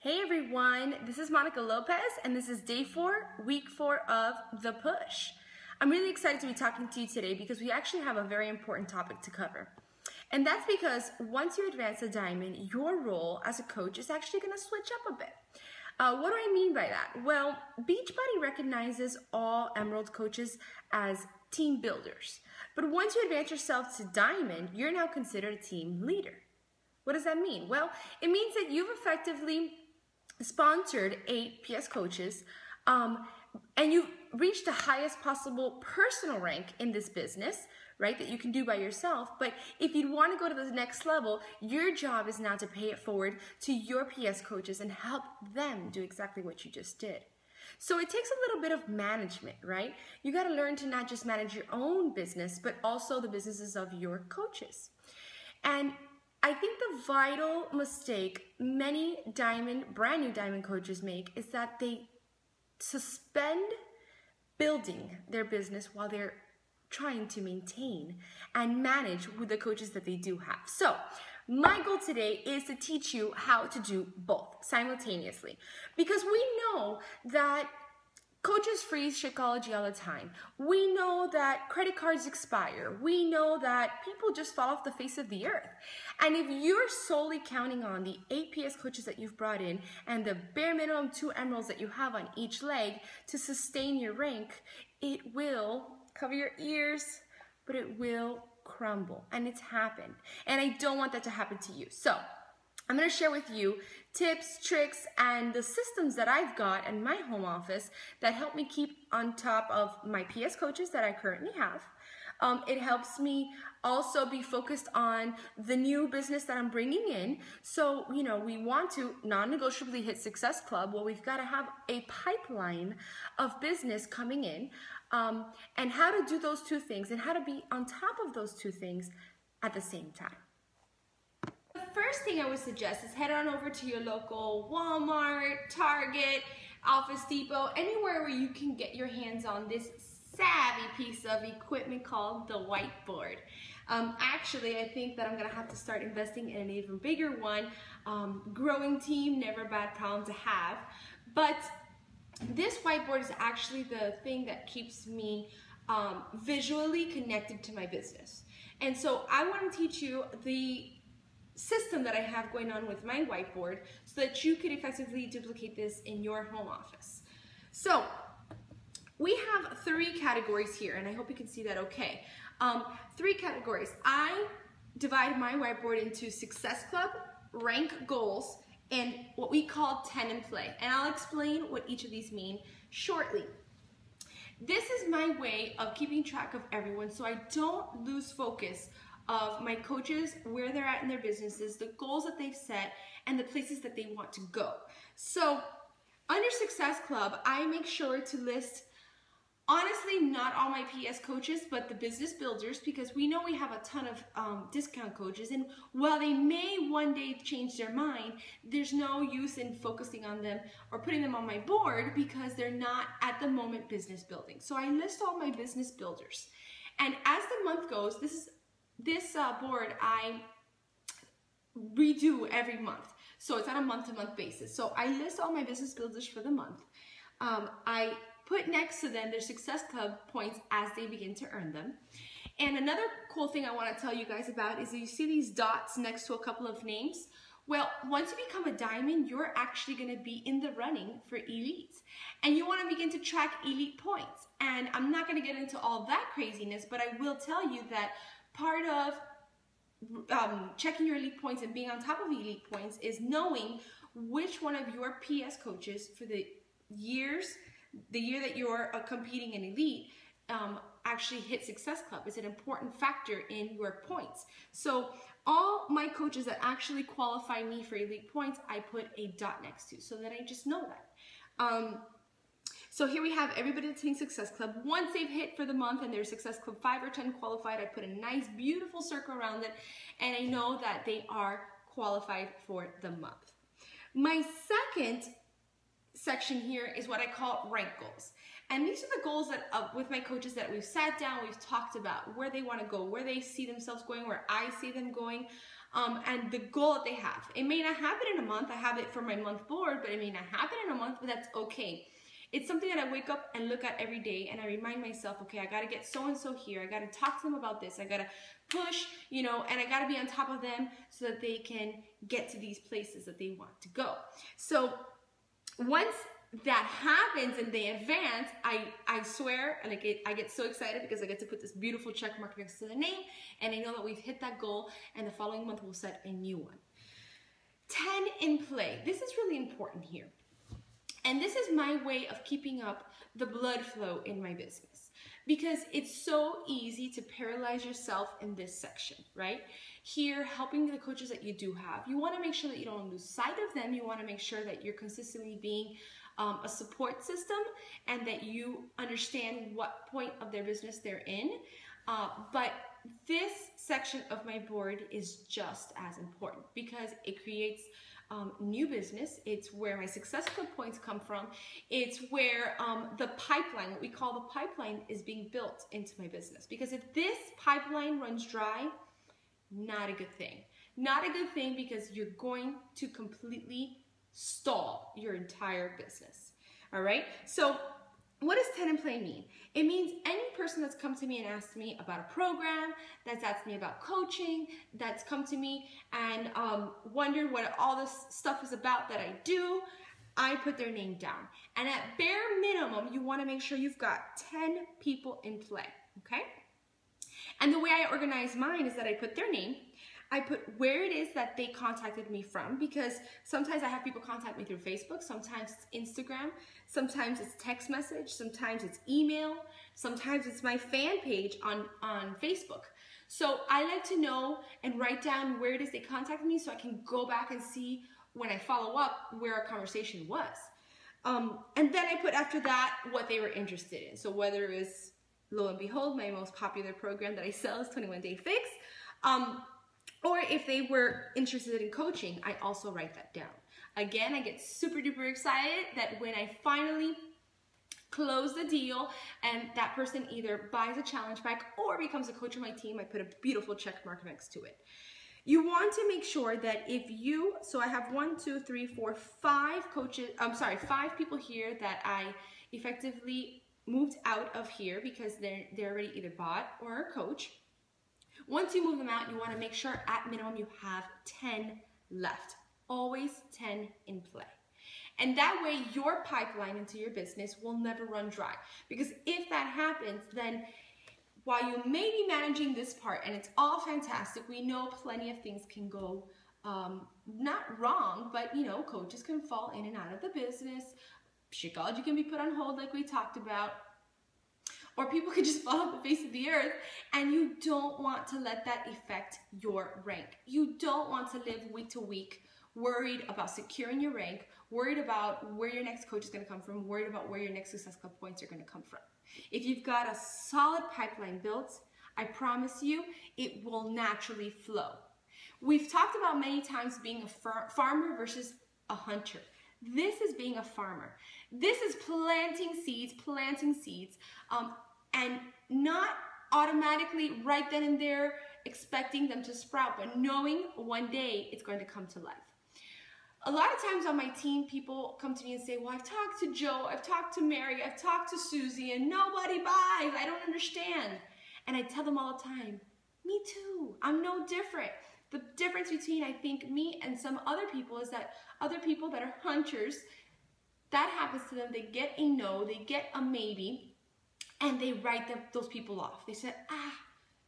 Hey everyone, this is Monica Lopez and this is day 4, week 4 of The Push. I'm really excited to be talking to you today because we actually have a very important topic to cover. And that's because once you advance to diamond, your role as a coach is actually going to switch up a bit. What do I mean by that? Well, Beachbody recognizes all emerald coaches as team builders. But once you advance yourself to diamond, you're now considered a team leader. What does that mean? Well, it means that you've effectively sponsored 8 PS coaches and you've reached the highest possible personal rank in this business, right, that you can do by yourself. But if you want to go to the next level, your job is now to pay it forward to your PS coaches and help them do exactly what you just did. So it takes a little bit of management, right? You got to learn to not just manage your own business, but also the businesses of your coaches. And I think the vital mistake many brand new diamond coaches make is that they suspend building their business while they're trying to maintain and manage with the coaches that they do have. So my goal today is to teach you how to do both simultaneously, because we know that coaches freeze Shakeology all the time. We know that credit cards expire. We know that people just fall off the face of the earth. And if you're solely counting on the 8 PS coaches that you've brought in and the bare minimum 2 emeralds that you have on each leg to sustain your rank, it will cover your ears, but it will crumble. And it's happened. And I don't want that to happen to you. So I'm going to share with you tips, tricks, and the systems that I've got in my home office that help me keep on top of my PS coaches that I currently have. It helps me also be focused on the new business that I'm bringing in. So, you know, we want to non-negotiably hit Success Club. Well, we've got to have a pipeline of business coming in, and how to do those two things and how to be on top of those two things at the same time. The first thing I would suggest is head on over to your local Walmart, Target, Office Depot, anywhere where you can get your hands on this savvy piece of equipment called the whiteboard. Actually, I think that I'm going to have to start investing in an even bigger one. Growing team, never a bad problem to have. But this whiteboard is actually the thing that keeps me visually connected to my business. And so I want to teach you the system that I have going on with my whiteboard so that you could effectively duplicate this in your home office. So we have 3 categories here, and I hope you can see that okay. 3 categories. I divide my whiteboard into Success Club, rank goals, and what we call 10 in play. And I'll explain what each of these mean shortly. This is my way of keeping track of everyone so I don't lose focus of my coaches, where they're at in their businesses, the goals that they've set, and the places that they want to go. So under Success Club, I make sure to list, honestly, not all my PS coaches, but the business builders, because we know we have a ton of discount coaches, and while they may one day change their mind, there's no use in focusing on them or putting them on my board because they're not at the moment business building. So I list all my business builders. And as the month goes, this board I redo every month. So it's on a month-to-month basis. So I list all my business builders for the month. I put next to them their Success Club points as they begin to earn them. And another cool thing I want to tell you guys about is that you see these dots next to a couple of names. Well, once you become a diamond, you're actually going to be in the running for elite. And you want to begin to track elite points. And I'm not going to get into all that craziness, but I will tell you that part of checking your elite points and being on top of elite points is knowing which one of your PS coaches for the year that you're competing in elite actually hit Success Club. Is an important factor in your points. So all my coaches that actually qualify me for elite points, I put a dot next to so that I just know that. So here we have everybody that's hitting Success Club. Once they've hit for the month and they're Success Club 5 or 10 qualified, I put a nice, beautiful circle around it, and I know that they are qualified for the month. My second section here is what I call rank goals. And these are the goals that with my coaches that we've sat down, we've talked about where they want to go, where they see themselves going, where I see them going. and the goal that they have. It may not happen in a month. I have it for my month board, but it may not happen in a month, but that's okay. It's something that I wake up and look at every day, and I remind myself, okay, I gotta get so-and-so here. I gotta talk to them about this. I gotta push, you know, and I gotta be on top of them so that they can get to these places that they want to go. So once that happens and they advance, I swear, like I get so excited because I get to put this beautiful check mark next to the name, and I know that we've hit that goal, and the following month we'll set a new one. 10 in play. This is really important here. And this is my way of keeping up the blood flow in my business, because it's so easy to paralyze yourself in this section, right? Here, helping the coaches that you do have, you want to make sure that you don't lose sight of them. You want to make sure that you're consistently being a support system, and that you understand what point of their business they're in. But this section of my board is just as important because it creates new business. It's where my success club points come from. It's where the pipeline, what we call the pipeline, is being built into my business. Because if this pipeline runs dry, not a good thing. Not a good thing, because you're going to completely stall your entire business. All right? So what does 10 in play mean? It means any person that's come to me and asked me about a program, that's asked me about coaching, that's come to me and wondered what all this stuff is about that I do, I put their name down. And at bare minimum, you want to make sure you've got 10 people in play, okay? And the way I organize mine is that I put their name, I put where it is that they contacted me from, because sometimes I have people contact me through Facebook, sometimes it's Instagram, sometimes it's text message, sometimes it's email, sometimes it's my fan page on Facebook. So I like to know and write down where it is they contacted me so I can go back and see when I follow up where our conversation was. And then I put after that what they were interested in. So whether it was, lo and behold, my most popular program that I sell is 21 Day Fix, or if they were interested in coaching, I also write that down. Again, I get super duper excited that when I finally close the deal and that person either buys a challenge pack or becomes a coach on my team, I put a beautiful check mark next to it. You want to make sure that if you, so I have 5 coaches, 5 people here that I effectively moved out of here because they're already either bought or a coach. Once you move them out, you want to make sure at minimum you have 10 left. Always 10 in play. And that way your pipeline into your business will never run dry. Because if that happens, then while you may be managing this part, and it's all fantastic, we know plenty of things can go not wrong, but you know, coaches can fall in and out of the business. Shakeology can be put on hold like we talked about. Or people could just fall off the face of the earth, and you don't want to let that affect your rank. You don't want to live week to week worried about securing your rank, worried about where your next coach is going to come from, worried about where your next success club points are going to come from. If you've got a solid pipeline built, I promise you, it will naturally flow. We've talked about many times being a farmer versus a hunter. This is being a farmer. This is planting seeds, and not automatically right then and there expecting them to sprout, but knowing one day it's going to come to life. A lot of times on my team, people come to me and say, well, I've talked to Joe, I've talked to Mary, I've talked to Susie, and nobody buys. I don't understand. And I tell them all the time, me too. I'm no different. The difference between, I think, me and some other people is that other people that are hunters, that happens to them. They get a no, they get a maybe, and they write those people off. They said,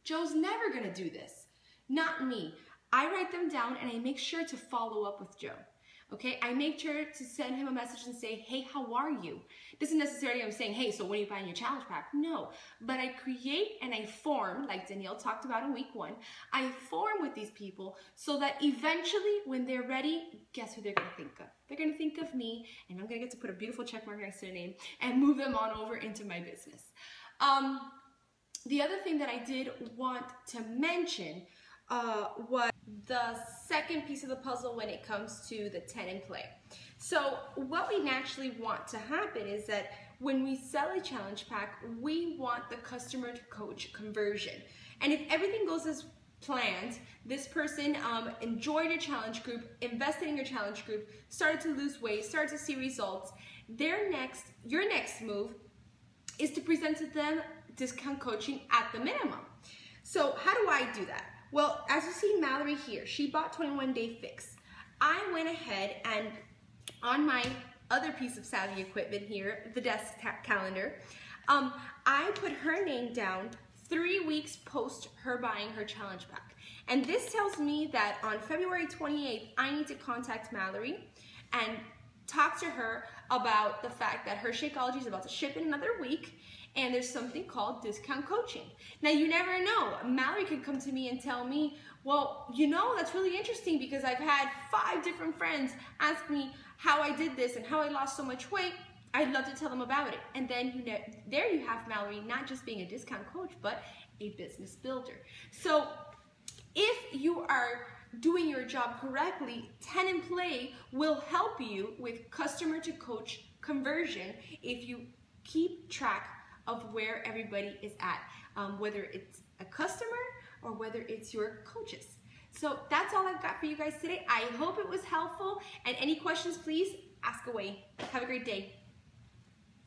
Joe's never going to do this. Not me. I write them down and I make sure to follow up with Joe. Okay, I make sure to send him a message and say, hey, how are you? This isn't necessarily I'm saying, hey, so when are you buying your challenge pack? No, but I create and I form, like Danielle talked about in week 1, I form with these people so that eventually when they're ready, guess who they're going to think of? They're going to think of me, and I'm going to get to put a beautiful check mark next to their name and move them on over into my business. The other thing that I did want to mention was the second piece of the puzzle when it comes to the 10 in play. So what we naturally want to happen is that when we sell a challenge pack, we want the customer to coach conversion. And if everything goes as planned. This person enjoyed your challenge group, invested in your challenge group, started to lose weight, started to see results. Your next move is to present to them discount coaching at the minimum. So how do I do that? Well, as you see Mallory here, she bought 21 Day Fix. I went ahead and on my other piece of savvy equipment here, the desk calendar, I put her name down 3 weeks post her buying her challenge pack. And this tells me that on February 28th, I need to contact Mallory and talk to her about the fact that her Shakeology is about to ship in another week, and there's something called discount coaching. Now, you never know. Mallory could come to me and tell me, well, you know, that's really interesting because I've had 5 different friends ask me how I did this and how I lost so much weight. I'd love to tell them about it. And then there you have Mallory, not just being a discount coach, but a business builder. So if you are doing your job correctly, 10 in Play will help you with customer to coach conversion if you keep track of where everybody is at, whether it's a customer or whether it's your coaches. So that's all I've got for you guys today. I hope it was helpful, and any questions, please ask away. Have a great day.